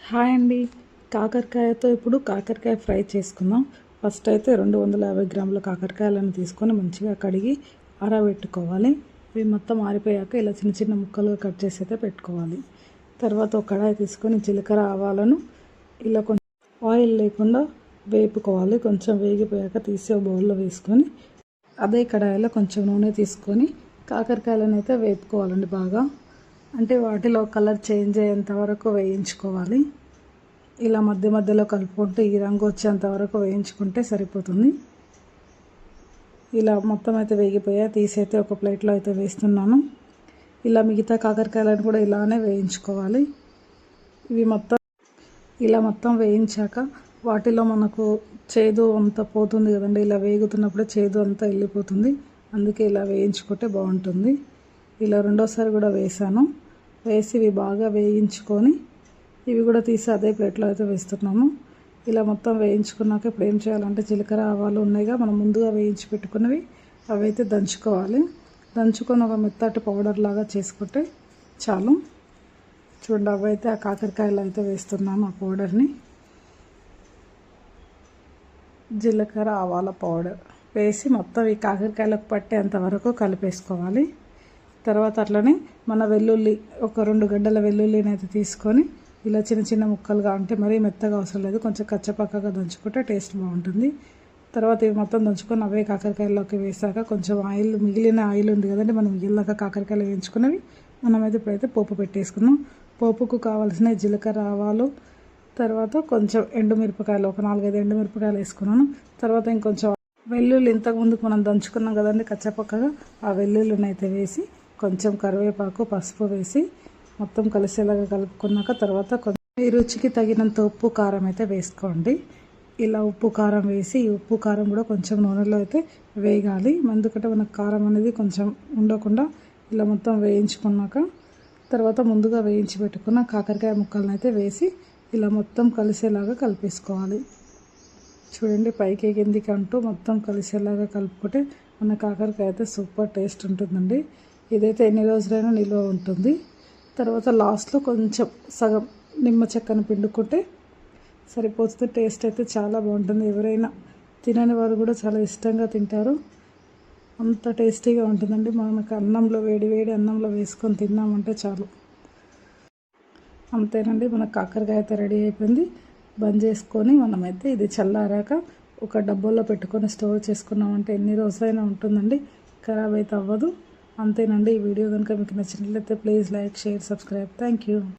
Hi అండి. కాకరకాయతో ఇప్పుడు కాకరకాయ ఫ్రై చేసుకుందాం. ఫస్ట్ అయితే 250 గ్రాముల కాకరకాయలను తీసుకొని మంచిగా కడిగి ఆరబెట్టుకోవాలి. ఇవి మొత్తం ఆరిపోయాక ఇలా చిన్న చిన్న ముక్కలుగా కట్ చేసి అయితే పెట్టుకోవాలి. తర్వాత ఒక కడాయి తీసుకొని జీలకర్ర ఆవాలను ఇలా కొంచెం ఆయిల్ లేకుండా వేపుకోవాలి. కొంచెం వేగిపోయాక తీసి ఒక బౌల్లో వేసుకొని అదే కడాయిలో కొంచెం నూనె తీసుకొని కాకరకాయలను అయితే వేపుకోవాలండి. బాగా అంటే వాటిలో కలర్ చేంజ్ అయ్యేంత వరకు వేయించుకోవాలి. ఇలా మధ్య మధ్యలో కలుపుకుంటూ ఈ రంగు వచ్చేంత వరకు వేయించుకుంటే సరిపోతుంది. ఇలా మొత్తం అయితే వేగిపోయా తీసి అయితే ఒక ప్లేట్లో అయితే వేస్తున్నాను. ఇలా మిగతా కాకరకాయలను కూడా ఇలానే వేయించుకోవాలి. ఇవి మొత్తం వేయించాక వాటిలో మనకు చేదు అంతా పోతుంది కదండి. ఇలా వేగుతున్నప్పుడే చేదు అంతా వెళ్ళిపోతుంది. అందుకే ఇలా వేయించుకుంటే బాగుంటుంది. ఇలా రెండోసారి కూడా వేసి ఇవి బాగా వేయించుకొని ఇవి కూడా తీసి అదే ప్లేట్లో అయితే వేస్తున్నాము. ఇలా మొత్తం వేయించుకున్నాక ఇప్పుడు ఏం చేయాలంటే జీలకర్ర ఆవాలు ఉన్నాయిగా మనం ముందుగా వేయించి పెట్టుకున్నవి అవి అయితే దంచుకోవాలి. దంచుకొని ఒక మెత్తటి పౌడర్ లాగా చేసుకుంటే చాలు. చూడండి, అవి అయితే ఆ కాకరకాయలు అయితే వేస్తున్నాము. ఆ పౌడర్ని జీలకర్ర ఆవాల పౌడర్ వేసి మొత్తం ఈ కాకరకాయలకు పట్టేంత వరకు కలిపేసుకోవాలి. తర్వాత అట్లనే మన వెల్లుల్లి ఒక 2 గడ్డల వెల్లుల్లిని అయితే తీసుకొని ఇలా చిన్న చిన్న ముక్కలుగా, అంటే మరీ మెత్తగా అవసరం లేదు, కొంచెం కచ్చపక్కగా దంచుకుంటే టేస్ట్ బాగుంటుంది. తర్వాత ఇవి మొత్తం దంచుకొని అవే కాకరకాయల్లోకి వేసాక కొంచెం మిగిలిన ఆయిల్ ఉంది కదండి, మనం మిగిలినాక కాకరకాయలు వేయించుకున్నవి మనమైతే ఇప్పుడైతే పోపు పెట్టేసుకుందాం. పోపుకు కావాల్సిన జీలకర్ర ఆవాలు, తర్వాత కొంచెం ఎండుమిరపకాయలు ఒక 4-5 ఎండుమిరపకాయలు వేసుకున్నాను. తర్వాత ఇంకొంచెం వెల్లుల్లి ఇంతకుముందుకు మనం దంచుకున్నాం కదండి కచ్చపక్కగా, ఆ వెల్లుల్లిని అయితే వేసి కొంచెం కరివేపాకు పసుపు వేసి మొత్తం కలిసేలాగా కలుపుకున్నాక తర్వాత మీ రుచికి తగినంత ఉప్పు కారం అయితే వేసుకోండి. ఇలా ఉప్పు కారం వేసి ఈ ఉప్పు కారం కూడా కొంచెం నూనెలో అయితే వేగాలి. ఎందుకంటే మనకు కారం అనేది కొంచెం ఉండకుండా ఇలా మొత్తం వేయించుకున్నాక తర్వాత ముందుగా వేయించి పెట్టుకున్న కాకరకాయ ముక్కలను అయితే వేసి ఇలా మొత్తం కలిసేలాగా కలిపేసుకోవాలి. చూడండి, పైకి కిందికి అంటూ మొత్తం కలిసేలాగా కలుపుకుంటే మన కాకరకాయ అయితే సూపర్ టేస్ట్ ఉంటుందండి. ఇదైతే ఎన్ని రోజులైనా నిల్వ ఉంటుంది. తర్వాత లాస్ట్లో కొంచెం సగం నిమ్మ చెక్కను పిండుకుంటే సరిపోతుంది. టేస్ట్ అయితే చాలా బాగుంటుంది. ఎవరైనా తినని వారు కూడా చాలా ఇష్టంగా తింటారు. అంత టేస్టీగా ఉంటుందండి. మనకు అన్నంలో వేడి అన్నంలో వేసుకొని తిన్నామంటే చాలు. అంతేనండి, మన కాకరకాయ అయితే రెడీ అయిపోయింది. బంద్ చేసుకొని మనమైతే ఇది చల్లారాక ఒక డబ్బాలో పెట్టుకొని స్టోర్ చేసుకున్నామంటే ఎన్ని రోజులైనా ఉంటుందండి, ఖరాబ్ అయితే అవ్వదు. అంతేనండి. ఈ వీడియో కనుక మీకు నచ్చినట్లయితే please like, share, subscribe. Thank you.